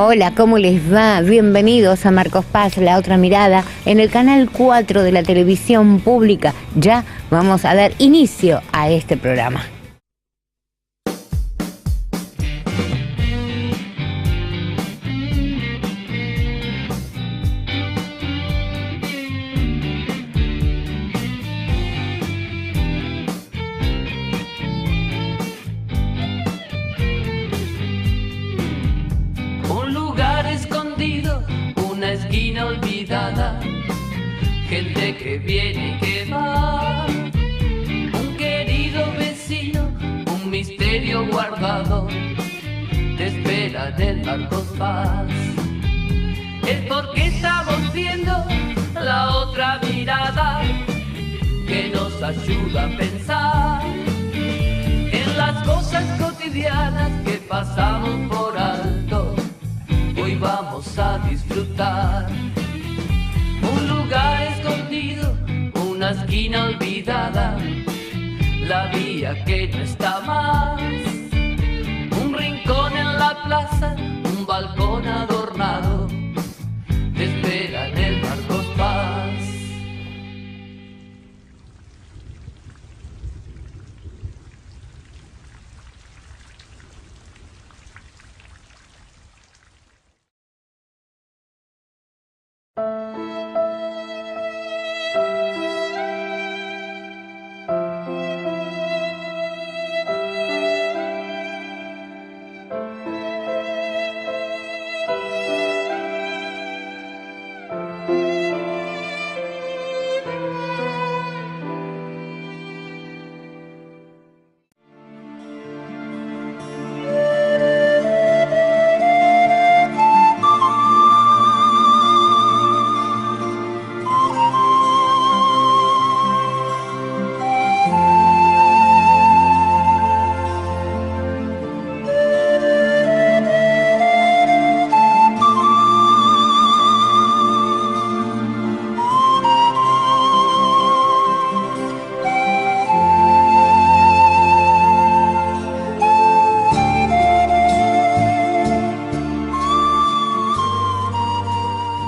Hola, ¿cómo les va? Bienvenidos a Marcos Paz, La Otra Mirada, en el canal 4 de la televisión pública. Ya vamos a dar inicio a este programa. Gente que viene y que va, un querido vecino, un misterio guardado, te espera en el Marcos Paz. Es porque estamos viendo la otra mirada que nos ayuda a pensar en las cosas cotidianas que pasamos por alto. Hoy vamos a disfrutar. Un lugar escondido, una esquina olvidada, la vía que no está más, un rincón en la plaza, un balcón adornado, te espera en el Marcos Paz.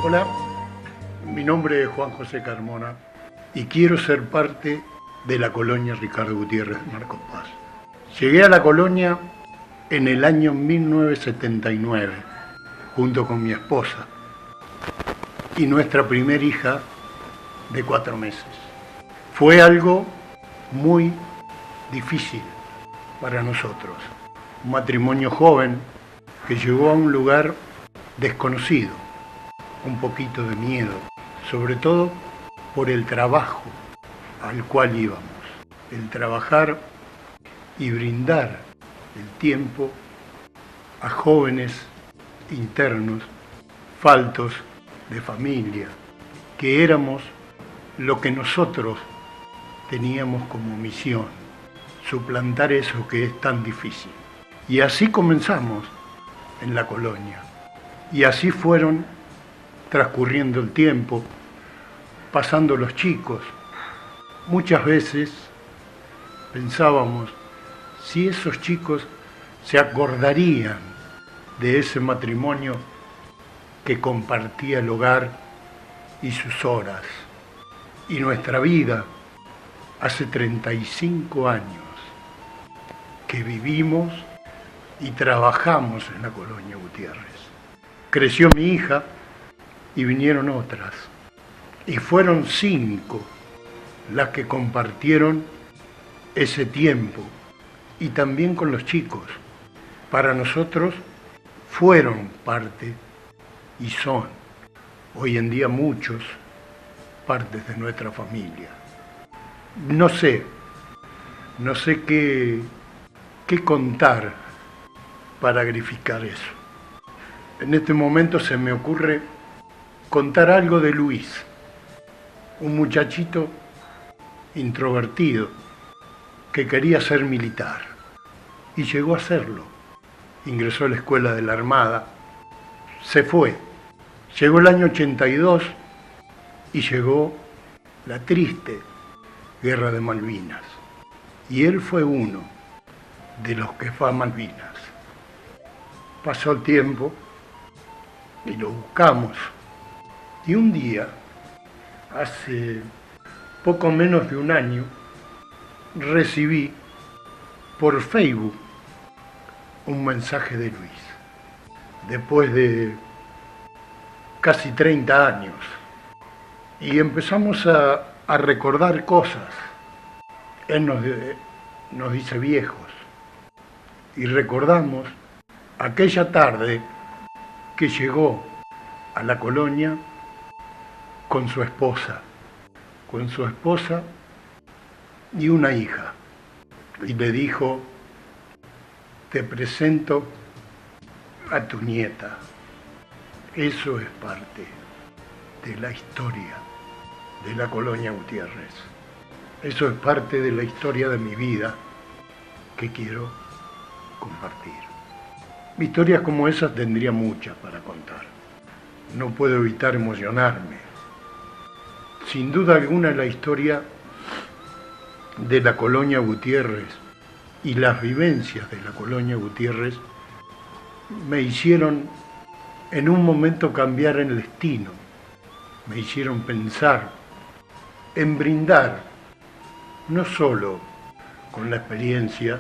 Hola, mi nombre es Juan José Carmona y quiero ser parte de la colonia Ricardo Gutiérrez de Marcos Paz. Llegué a la colonia en el año 1979, junto con mi esposa y nuestra primera hija de 4 meses. Fue algo muy difícil para nosotros. Un matrimonio joven que llegó a un lugar desconocido, un poquito de miedo, sobre todo por el trabajo al cual íbamos. El trabajar y brindar el tiempo a jóvenes internos, faltos de familia, que éramos lo que nosotros teníamos como misión, suplantar eso que es tan difícil. Y así comenzamos en la colonia. Y así fueron transcurriendo el tiempo, pasando los chicos. Muchas veces pensábamos si esos chicos se acordarían de ese matrimonio que compartía el hogar y sus horas. Y nuestra vida, hace 35 años que vivimos y trabajamos en la colonia Gutiérrez. Creció mi hija y vinieron otras. Y fueron 5 las que compartieron ese tiempo. Y también con los chicos. Para nosotros fueron parte y son hoy en día muchos partes de nuestra familia. No sé qué contar para grificar eso. En este momento se me ocurre contar algo de Luis, un muchachito introvertido que quería ser militar y llegó a serlo. Ingresó a la escuela de la Armada, se fue. Llegó el año 82 y llegó la triste Guerra de Malvinas. Y él fue uno de los que fue a Malvinas. Pasó el tiempo y lo buscamos. Y un día, hace poco menos de un año, recibí por Facebook un mensaje de Luis, después de casi 30 años, y empezamos a recordar cosas. Él nos dice viejos, y recordamos aquella tarde que llegó a la colonia con su esposa y una hija, y le dijo: te presento a tu nieta. Eso es parte de la historia de la colonia Gutiérrez. Eso es parte de la historia de mi vida que quiero compartir. Historias como esas tendría muchas para contar. No puedo evitar emocionarme. Sin duda alguna, la historia de la colonia Gutiérrez y las vivencias de la colonia Gutiérrez me hicieron en un momento cambiar el destino, me hicieron pensar en brindar, no solo con la experiencia,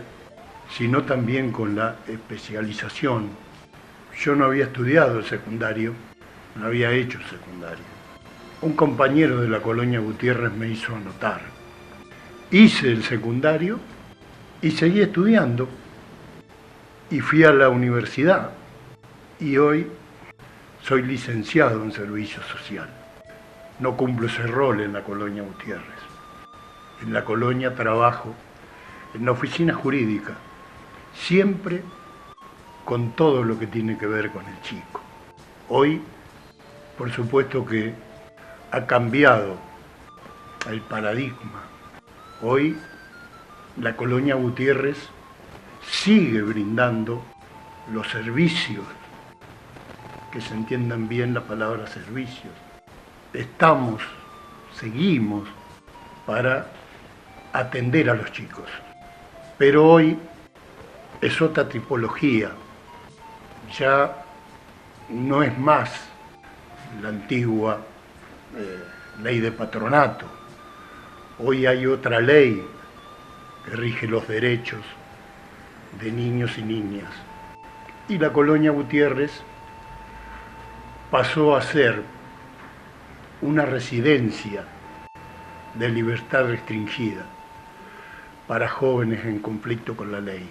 sino también con la especialización. Yo no había estudiado el secundario, no había hecho secundario. Un compañero de la colonia Gutiérrez me hizo anotar. Hice el secundario y seguí estudiando, y fui a la universidad, y hoy soy licenciado en servicio social. No cumplo ese rol en la colonia Gutiérrez. En la colonia trabajo en la oficina jurídica, siempre con todo lo que tiene que ver con el chico. Hoy, por supuesto que ha cambiado el paradigma. Hoy la colonia Gutiérrez sigue brindando los servicios, que se entiendan bien la palabra servicios. Seguimos para atender a los chicos. Pero hoy es otra tipología. Ya no es más la antigua ley de patronato. Hoy hay otra ley que rige los derechos de niños y niñas. Y la colonia Gutiérrez pasó a ser una residencia de libertad restringida para jóvenes en conflicto con la ley.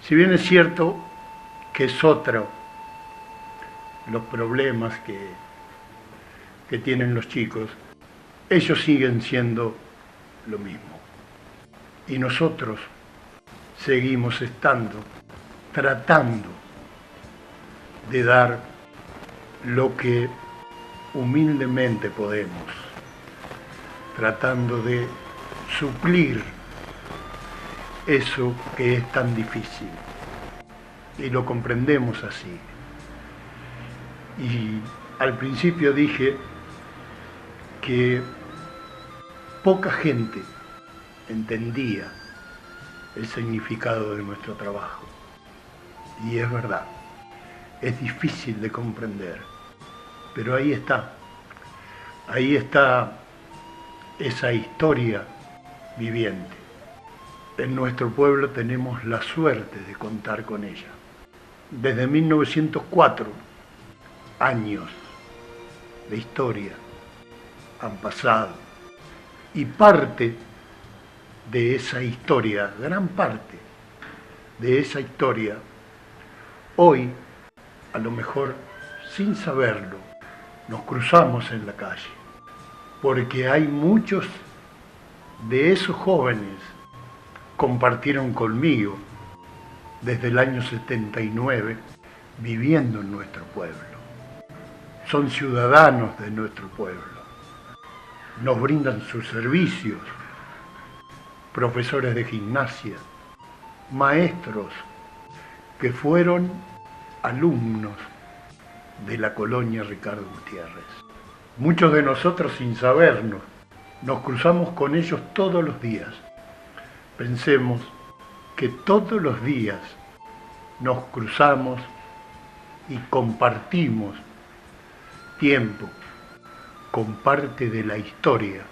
Si bien es cierto que es otro los problemas que tienen los chicos, ellos siguen siendo lo mismo. Y nosotros seguimos tratando de dar lo que humildemente podemos, tratando de suplir eso que es tan difícil. Y lo comprendemos así. Y al principio dije que poca gente entendía el significado de nuestro trabajo. Y es verdad, es difícil de comprender, pero ahí está esa historia viviente. En nuestro pueblo tenemos la suerte de contar con ella. Desde 1904, años de historia han pasado, y parte de esa historia, gran parte de esa historia, hoy, a lo mejor sin saberlo, nos cruzamos en la calle, porque hay muchos de esos jóvenes compartieron conmigo desde el año 79 viviendo en nuestro pueblo. Son ciudadanos de nuestro pueblo. Nos brindan sus servicios, profesores de gimnasia, maestros que fueron alumnos de la colonia Ricardo Gutiérrez. Muchos de nosotros, sin sabernos, nos cruzamos con ellos todos los días. Pensemos que todos los días nos cruzamos y compartimos tiempo con parte de la historia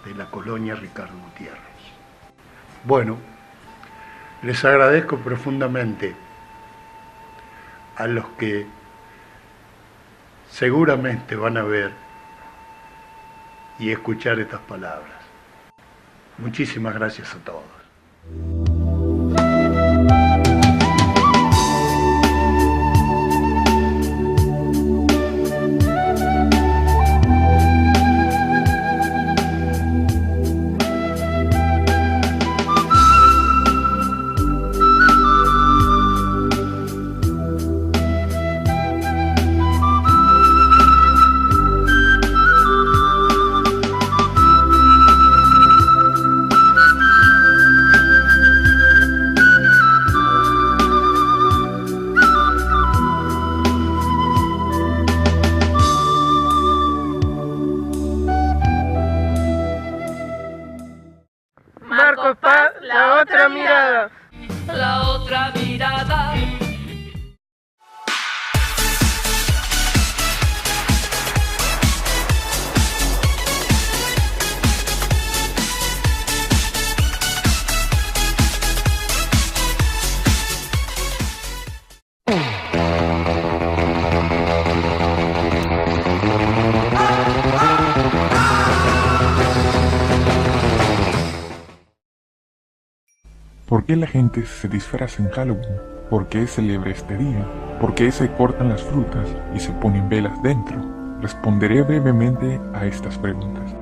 de la colonia Ricardo Gutiérrez. Bueno, les agradezco profundamente a los que seguramente van a ver y escuchar estas palabras. Muchísimas gracias a todos. Marcos Paz, la otra mirada. La otra mirada. ¿Por qué la gente se disfraza en Halloween? ¿Por qué celebra este día? ¿Por qué se cortan las frutas y se ponen velas dentro? Responderé brevemente a estas preguntas.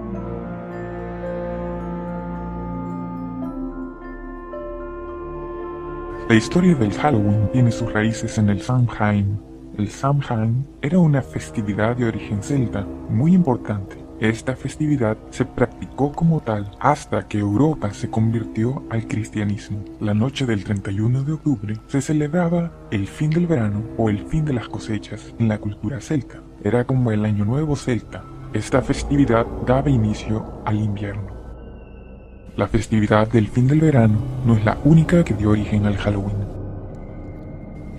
La historia del Halloween tiene sus raíces en el Samhain. El Samhain era una festividad de origen celta muy importante. Esta festividad se practicó como tal hasta que Europa se convirtió al cristianismo. La noche del 31 de octubre se celebraba el fin del verano o el fin de las cosechas en la cultura celta. Era como el año nuevo celta. Esta festividad daba inicio al invierno. La festividad del fin del verano no es la única que dio origen al Halloween.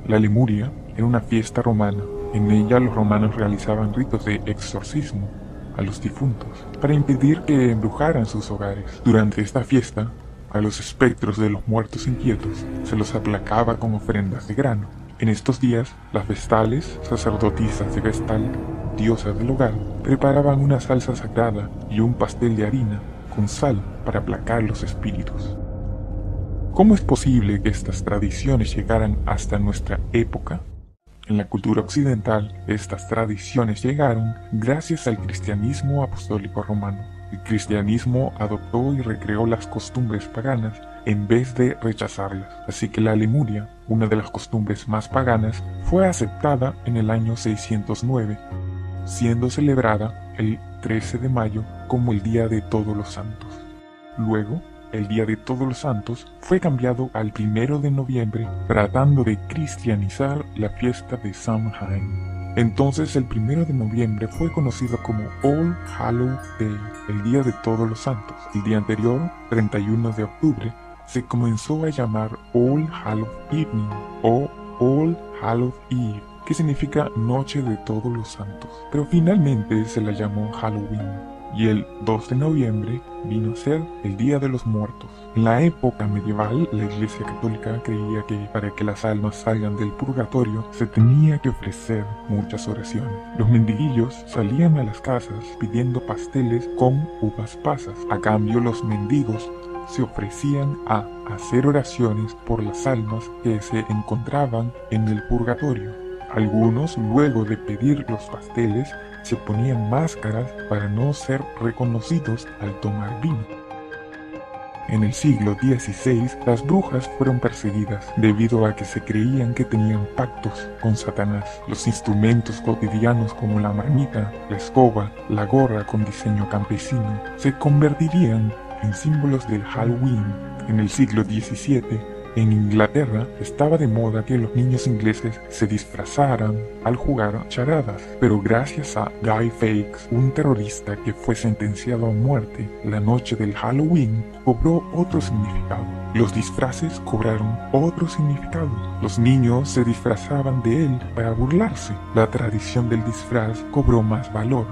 La Lemuria era una fiesta romana. En ella los romanos realizaban ritos de exorcismo a los difuntos para impedir que embrujaran sus hogares. Durante esta fiesta, a los espectros de los muertos inquietos se los aplacaba con ofrendas de grano. En estos días, las vestales, sacerdotisas de Vestal, diosas del hogar, preparaban una salsa sagrada y un pastel de harina con sal para aplacar los espíritus. ¿Cómo es posible que estas tradiciones llegaran hasta nuestra época? En la cultura occidental, estas tradiciones llegaron gracias al cristianismo apostólico romano. El cristianismo adoptó y recreó las costumbres paganas en vez de rechazarlas. Así que la Lemuria, una de las costumbres más paganas, fue aceptada en el año 609, siendo celebrada el 13 de mayo como el Día de Todos los Santos. Luego, el Día de Todos los Santos fue cambiado al 1 de noviembre, tratando de cristianizar la fiesta de Samhain. Entonces el 1 de noviembre fue conocido como All Hallows Day, el Día de Todos los Santos. El día anterior, 31 de octubre, se comenzó a llamar All Hallows Evening o All Hallows Eve, que significa Noche de Todos los Santos. Pero finalmente se la llamó Halloween. Y el 2 de noviembre vino a ser el Día de los Muertos. En la época medieval, la Iglesia Católica creía que para que las almas salgan del purgatorio se tenía que ofrecer muchas oraciones. Los mendiguillos salían a las casas pidiendo pasteles con uvas pasas. A cambio, los mendigos se ofrecían a hacer oraciones por las almas que se encontraban en el purgatorio. Algunos, luego de pedir los pasteles, se ponían máscaras para no ser reconocidos al tomar vino. En el siglo XVI, las brujas fueron perseguidas debido a que se creían que tenían pactos con Satanás. Los instrumentos cotidianos como la marmita, la escoba, la gorra con diseño campesino se convertirían en símbolos del Halloween. En el siglo XVII, En Inglaterra estaba de moda que los niños ingleses se disfrazaran al jugar charadas, pero gracias a Guy Fawkes, un terrorista que fue sentenciado a muerte la noche del Halloween, cobró otro significado. Los disfraces cobraron otro significado. Los niños se disfrazaban de él para burlarse. La tradición del disfraz cobró más valor.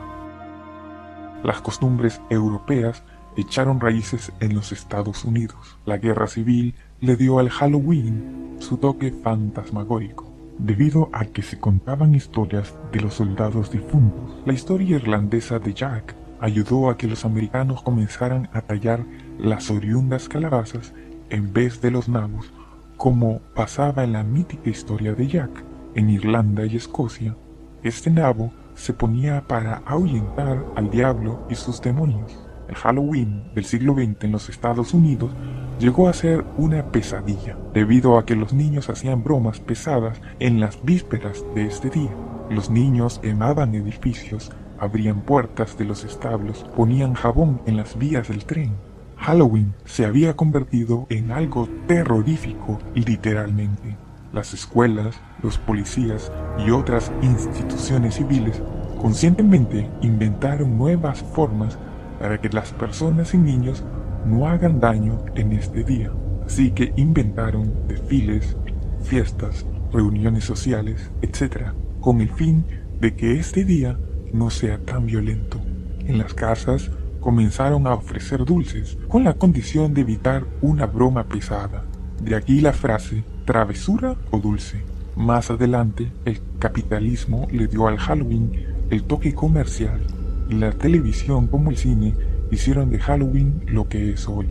Las costumbres europeas echaron raíces en los Estados Unidos. La guerra civil le dio al Halloween su toque fantasmagórico. Debido a que se contaban historias de los soldados difuntos, la historia irlandesa de Jack ayudó a que los americanos comenzaran a tallar las oriundas calabazas en vez de los nabos, como pasaba en la mítica historia de Jack. En Irlanda y Escocia, este nabo se ponía para ahuyentar al diablo y sus demonios. El Halloween del siglo XX en los Estados Unidos llegó a ser una pesadilla, debido a que los niños hacían bromas pesadas en las vísperas de este día. Los niños quemaban edificios, abrían puertas de los establos, ponían jabón en las vías del tren. Halloween se había convertido en algo terrorífico, literalmente. Las escuelas, los policías y otras instituciones civiles conscientemente inventaron nuevas formas para que las personas y niños no hagan daño en este día. Así que inventaron desfiles, fiestas, reuniones sociales, etc., con el fin de que este día no sea tan violento. En las casas comenzaron a ofrecer dulces, con la condición de evitar una broma pesada. De aquí la frase, travesura o dulce. Más adelante, el capitalismo le dio al Halloween el toque comercial, y la televisión como el cine hicieron de Halloween lo que es hoy.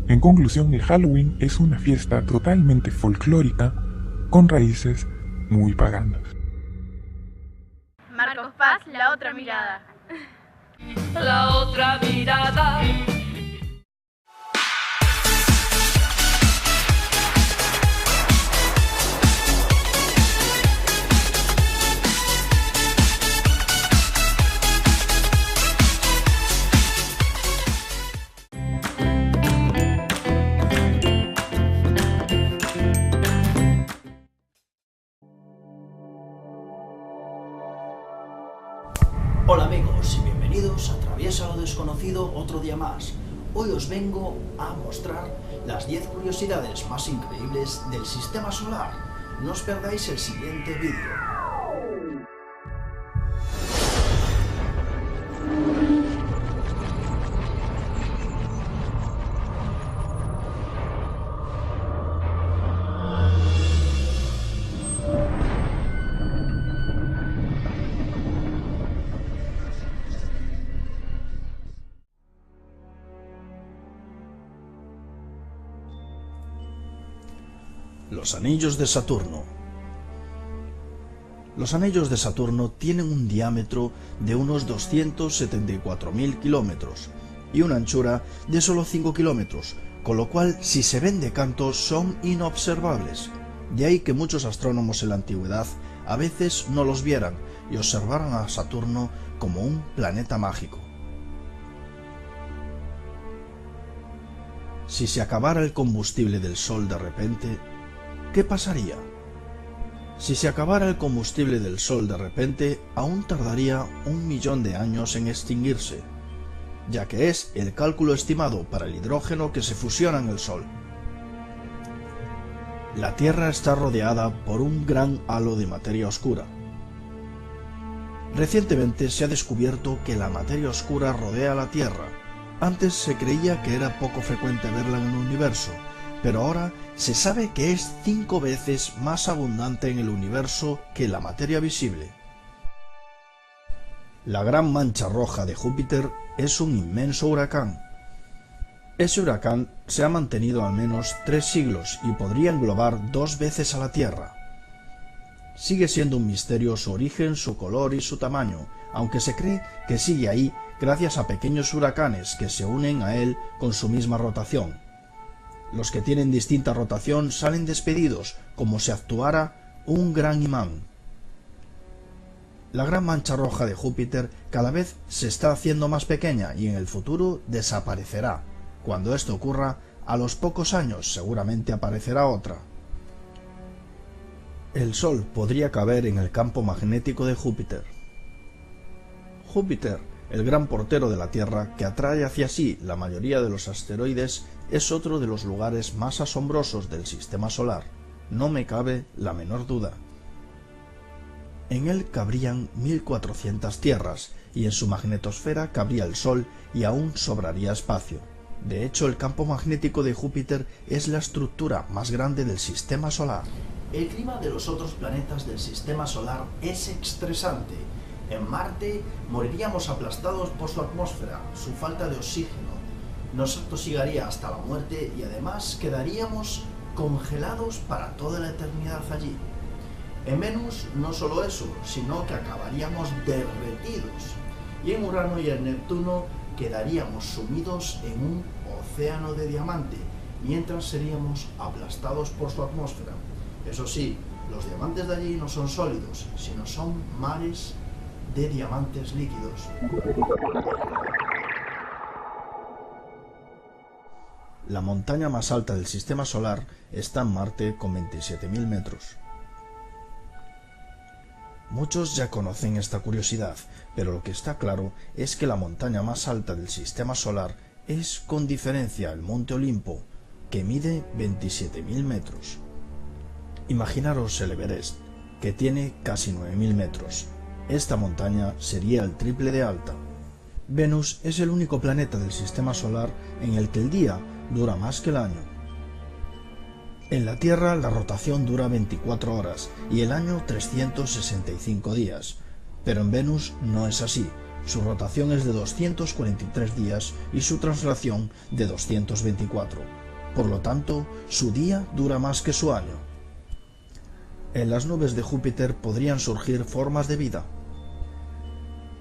En conclusión, el Halloween es una fiesta totalmente folclórica con raíces muy paganas. Marcos Paz, la otra mirada. La otra mirada. Hola amigos y bienvenidos a Atraviesa lo desconocido otro día más. Hoy os vengo a mostrar las 10 curiosidades más increíbles del sistema solar. No os perdáis el siguiente vídeo. Los anillos de Saturno. Los anillos de Saturno tienen un diámetro de unos 274.000 kilómetros y una anchura de solo 5 kilómetros, con lo cual si se ven de canto son inobservables. De ahí que muchos astrónomos en la antigüedad a veces no los vieran y observaran a Saturno como un planeta mágico. Si se acabara el combustible del Sol de repente, ¿qué pasaría? Si se acabara el combustible del Sol de repente, aún tardaría 1.000.000 de años en extinguirse, ya que es el cálculo estimado para el hidrógeno que se fusiona en el Sol. La Tierra está rodeada por un gran halo de materia oscura. Recientemente se ha descubierto que la materia oscura rodea la Tierra. Antes se creía que era poco frecuente verla en el universo, pero ahora se sabe que es 5 veces más abundante en el universo que la materia visible. La Gran Mancha Roja de Júpiter es un inmenso huracán. Ese huracán se ha mantenido al menos 3 siglos y podría englobar 2 veces a la Tierra. Sigue siendo un misterio su origen, su color y su tamaño, aunque se cree que sigue ahí gracias a pequeños huracanes que se unen a él con su misma rotación. Los que tienen distinta rotación salen despedidos, como si actuara un gran imán. La Gran Mancha Roja de Júpiter cada vez se está haciendo más pequeña y en el futuro desaparecerá. Cuando esto ocurra, A los pocos años seguramente aparecerá otra. El Sol podría caber en el campo magnético de Júpiter. Júpiter, el gran portero de la Tierra que atrae hacia sí la mayoría de los asteroides, es otro de los lugares más asombrosos del Sistema Solar. No me cabe la menor duda. En él cabrían 1400 tierras y en su magnetosfera cabría el Sol y aún sobraría espacio. De hecho, el campo magnético de Júpiter es la estructura más grande del Sistema Solar. El clima de los otros planetas del Sistema Solar es estresante. En Marte moriríamos aplastados por su atmósfera, su falta de oxígeno. Nos atosigaría hasta la muerte y además quedaríamos congelados para toda la eternidad allí. En Venus no solo eso, sino que acabaríamos derretidos. Y en Urano y en Neptuno quedaríamos sumidos en un océano de diamante, mientras seríamos aplastados por su atmósfera. Eso sí, los diamantes de allí no son sólidos, sino son mares de diamantes líquidos. La montaña más alta del Sistema Solar está en Marte con 27.000 metros. Muchos ya conocen esta curiosidad, pero lo que está claro es que la montaña más alta del Sistema Solar es con diferencia el Monte Olimpo, que mide 27.000 metros. Imaginaros el Everest, que tiene casi 9.000 metros. Esta montaña sería el triple de alta. Venus es el único planeta del Sistema Solar en el que el día dura más que el año. En la Tierra la rotación dura 24 horas y el año 365 días, pero en Venus no es así. Su rotación es de 243 días y su traslación de 224. Por lo tanto, su día dura más que su año. En las nubes de Júpiter podrían surgir formas de vida.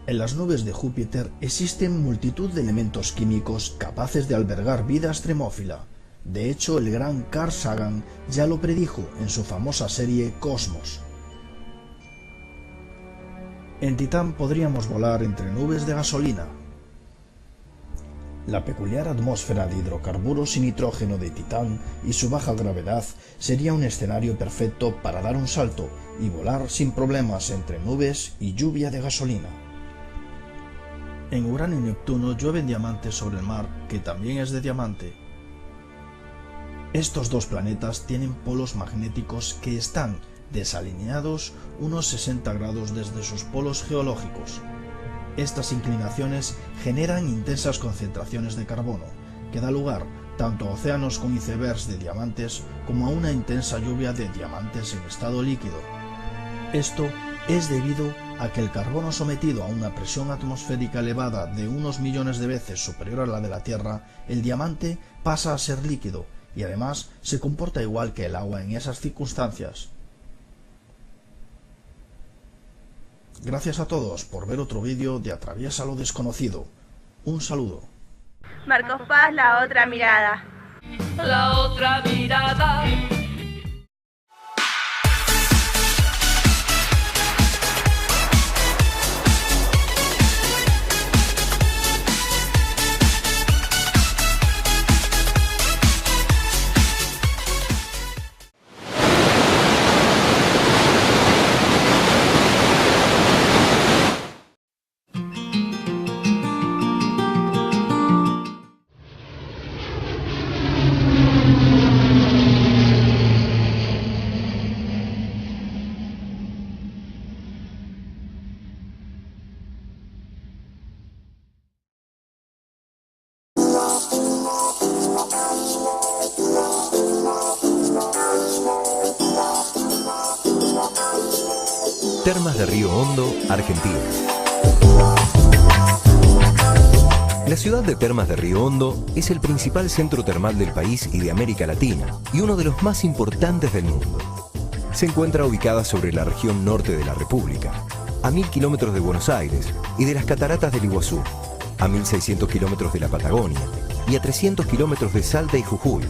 En las nubes de Júpiter existen multitud de elementos químicos capaces de albergar vida extremófila. De hecho, el gran Carl Sagan ya lo predijo en su famosa serie Cosmos. En Titán podríamos volar entre nubes de gasolina. La peculiar atmósfera de hidrocarburos y nitrógeno de Titán y su baja gravedad sería un escenario perfecto para dar un salto y volar sin problemas entre nubes y lluvia de gasolina. En Urano y Neptuno llueven diamantes sobre el mar, que también es de diamante. Estos dos planetas tienen polos magnéticos que están desalineados unos 60 grados desde sus polos geológicos. Estas inclinaciones generan intensas concentraciones de carbono, que da lugar tanto a océanos con icebergs de diamantes como a una intensa lluvia de diamantes en estado líquido. Esto es debido a que el carbono sometido a una presión atmosférica elevada de unos millones de veces superior a la de la Tierra, el diamante pasa a ser líquido y además se comporta igual que el agua en esas circunstancias. Gracias a todos por ver otro vídeo de Atraviesa lo Desconocido. Un saludo. Marcos Paz, la otra mirada. La otra mirada. Termas de Río Hondo, Argentina. La ciudad de Termas de Río Hondo es el principal centro termal del país y de América Latina, y uno de los más importantes del mundo. Se encuentra ubicada sobre la región norte de la República, a 1000 kilómetros de Buenos Aires y de las cataratas del Iguazú, a 1600 kilómetros de la Patagonia y a 300 kilómetros de Salta y Jujuy,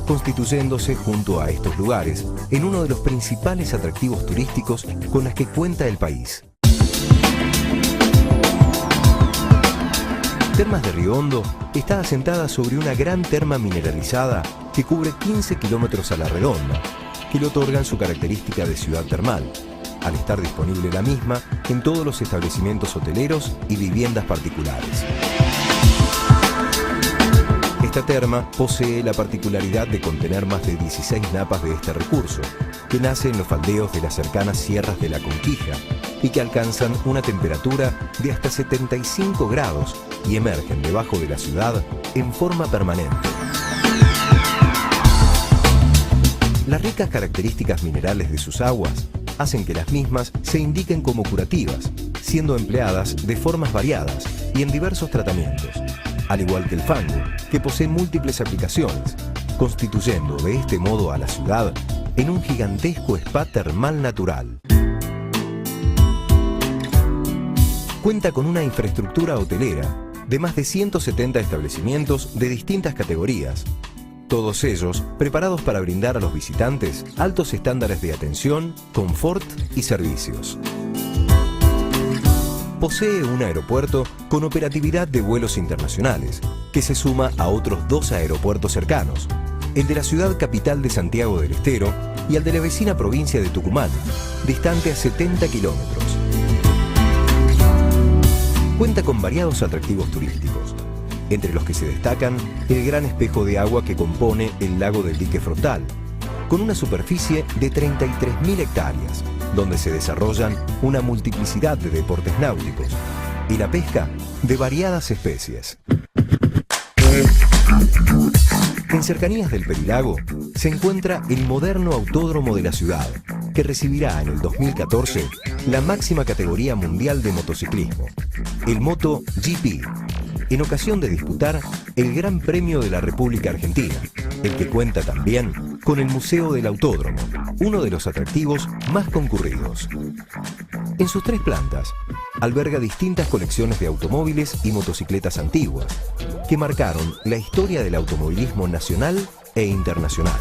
constituyéndose junto a estos lugares en uno de los principales atractivos turísticos con los que cuenta el país. Termas de Río Hondo está asentada sobre una gran terma mineralizada que cubre 15 kilómetros a la redonda, que le otorgan su característica de ciudad termal, al estar disponible la misma en todos los establecimientos hoteleros y viviendas particulares. Esta terma posee la particularidad de contener más de 16 napas de este recurso, que nace en los faldeos de las cercanas sierras de la Conquija y que alcanzan una temperatura de hasta 75 grados y emergen debajo de la ciudad en forma permanente. Las ricas características minerales de sus aguas hacen que las mismas se indiquen como curativas, siendo empleadas de formas variadas y en diversos tratamientos, al igual que el fango, que posee múltiples aplicaciones, constituyendo de este modo a la ciudad en un gigantesco spa termal natural. Cuenta con una infraestructura hotelera de más de 170 establecimientos de distintas categorías, todos ellos preparados para brindar a los visitantes altos estándares de atención, confort y servicios. Posee un aeropuerto con operatividad de vuelos internacionales, que se suma a otros 2 aeropuertos cercanos, el de la ciudad capital de Santiago del Estero y el de la vecina provincia de Tucumán, distante a 70 kilómetros. Cuenta con variados atractivos turísticos, entre los que se destacan el gran espejo de agua que compone el lago del Dique Frontal, con una superficie de 33.000 hectáreas, donde se desarrollan una multiplicidad de deportes náuticos y la pesca de variadas especies. En cercanías del Perilago se encuentra el moderno autódromo de la ciudad, que recibirá en el 2014 la máxima categoría mundial de motociclismo, el MotoGP, en ocasión de disputar el Gran Premio de la República Argentina, el que cuenta también con el Museo del Autódromo, uno de los atractivos más concurridos. En sus 3 plantas, alberga distintas colecciones de automóviles y motocicletas antiguas, que marcaron la historia del automovilismo nacional e internacional.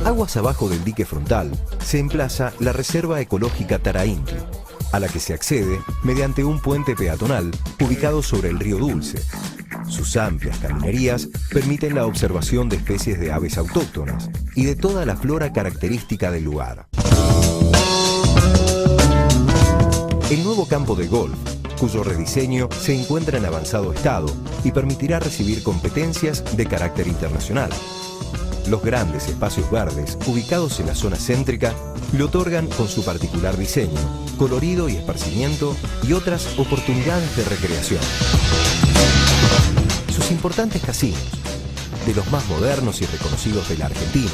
Aguas abajo del Dique Frontal se emplaza la Reserva Ecológica Tarainti, a la que se accede mediante un puente peatonal ubicado sobre el río Dulce. Sus amplias caminerías permiten la observación de especies de aves autóctonas y de toda la flora característica del lugar. El nuevo campo de golf, cuyo rediseño se encuentra en avanzado estado y permitirá recibir competencias de carácter internacional. Los grandes espacios verdes, ubicados en la zona céntrica, le otorgan con su particular diseño, colorido y esparcimiento y otras oportunidades de recreación. Sus importantes casinos, de los más modernos y reconocidos de la Argentina,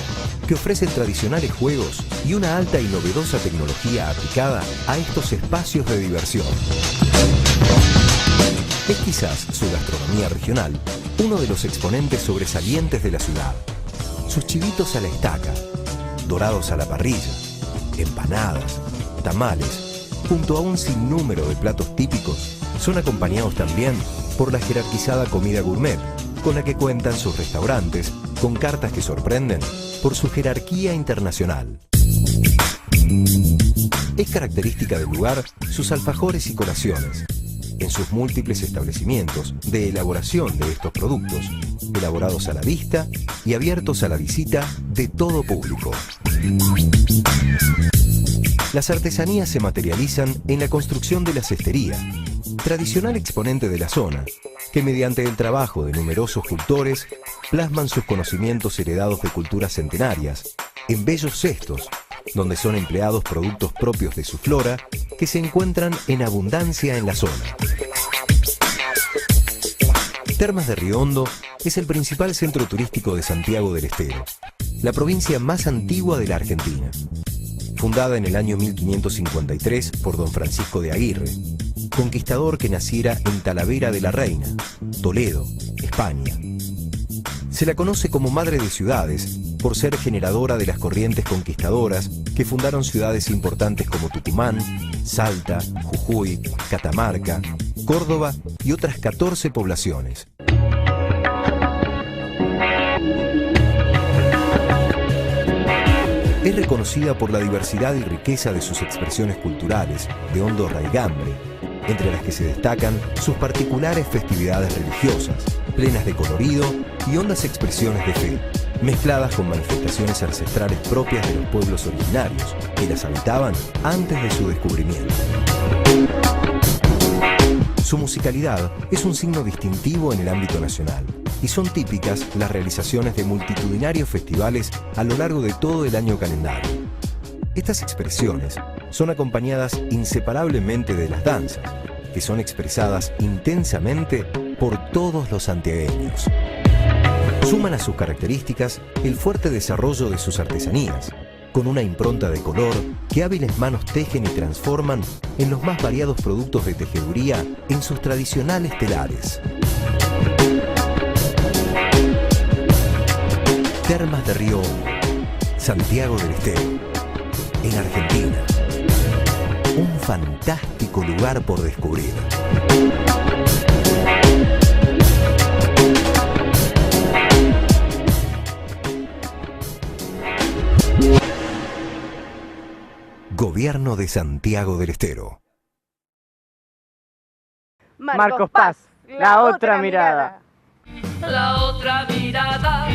que ofrecen tradicionales juegos y una alta y novedosa tecnología aplicada a estos espacios de diversión. Es quizás su gastronomía regional uno de los exponentes sobresalientes de la ciudad. Sus chivitos a la estaca, dorados a la parrilla, empanadas, tamales, junto a un sinnúmero de platos típicos, son acompañados también por la jerarquizada comida gourmet, con la que cuentan sus restaurantes, con cartas que sorprenden por su jerarquía internacional. Es característica del lugar sus alfajores y colaciones, en sus múltiples establecimientos de elaboración de estos productos, elaborados a la vista y abiertos a la visita de todo público. Las artesanías se materializan en la construcción de la cestería, tradicional exponente de la zona, que mediante el trabajo de numerosos cultores plasman sus conocimientos heredados de culturas centenarias en bellos cestos, donde son empleados productos propios de su flora que se encuentran en abundancia en la zona. Termas de Río Hondo es el principal centro turístico de Santiago del Estero, la provincia más antigua de la Argentina. Fundada en el año 1553 por don Francisco de Aguirre, conquistador que naciera en Talavera de la Reina, Toledo, España. Se la conoce como Madre de Ciudades por ser generadora de las corrientes conquistadoras que fundaron ciudades importantes como Tucumán, Salta, Jujuy, Catamarca, Córdoba y otras 14 poblaciones. Es reconocida por la diversidad y riqueza de sus expresiones culturales, de hondo raigambre, entre las que se destacan sus particulares festividades religiosas, plenas de colorido y hondas expresiones de fe, mezcladas con manifestaciones ancestrales propias de los pueblos originarios, que las habitaban antes de su descubrimiento. Su musicalidad es un signo distintivo en el ámbito nacional, y son típicas las realizaciones de multitudinarios festivales a lo largo de todo el año calendario. Estas expresiones son acompañadas inseparablemente de las danzas, que son expresadas intensamente por todos los santiagueños. Suman a sus características el fuerte desarrollo de sus artesanías, con una impronta de color que hábiles manos tejen y transforman en los más variados productos de tejeduría en sus tradicionales telares. Termas de Río Hondo, Santiago del Estero, en Argentina. Un fantástico lugar por descubrir. Gobierno de Santiago del Estero. Marcos Paz, la otra mirada. La otra mirada.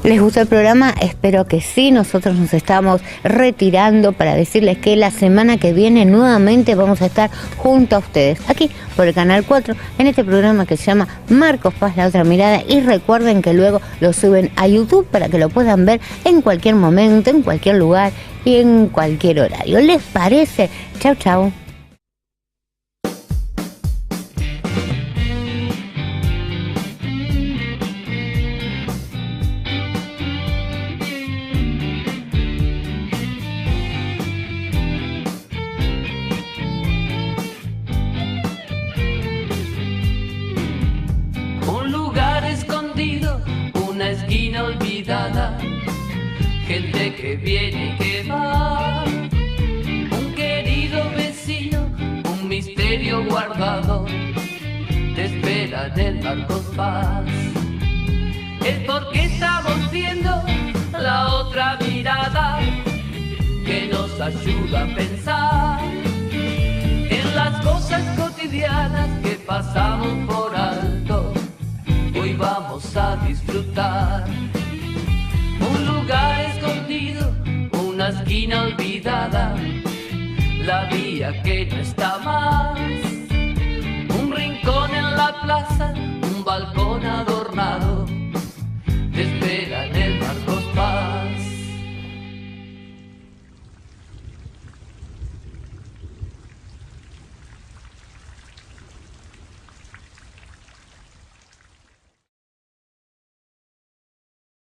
¿Les gustó el programa? Espero que sí. Nosotros nos estamos retirando para decirles que la semana que viene nuevamente vamos a estar junto a ustedes, aquí por el Canal 4, en este programa que se llama Marcos Paz, la otra mirada. Y recuerden que luego lo suben a YouTube para que lo puedan ver en cualquier momento, en cualquier lugar y en cualquier horario. ¿Les parece? Chau, chau. Olvidada, gente que viene y que va, un querido vecino, un misterio guardado, te espera en el Marcos Paz. Es porque estamos viendo la otra mirada que nos ayuda a pensar en las cosas cotidianas que pasamos por alto. Hoy vamos a disfrutar un lugar escondido, una esquina olvidada, la vía que no está más, un rincón en la plaza, un balcón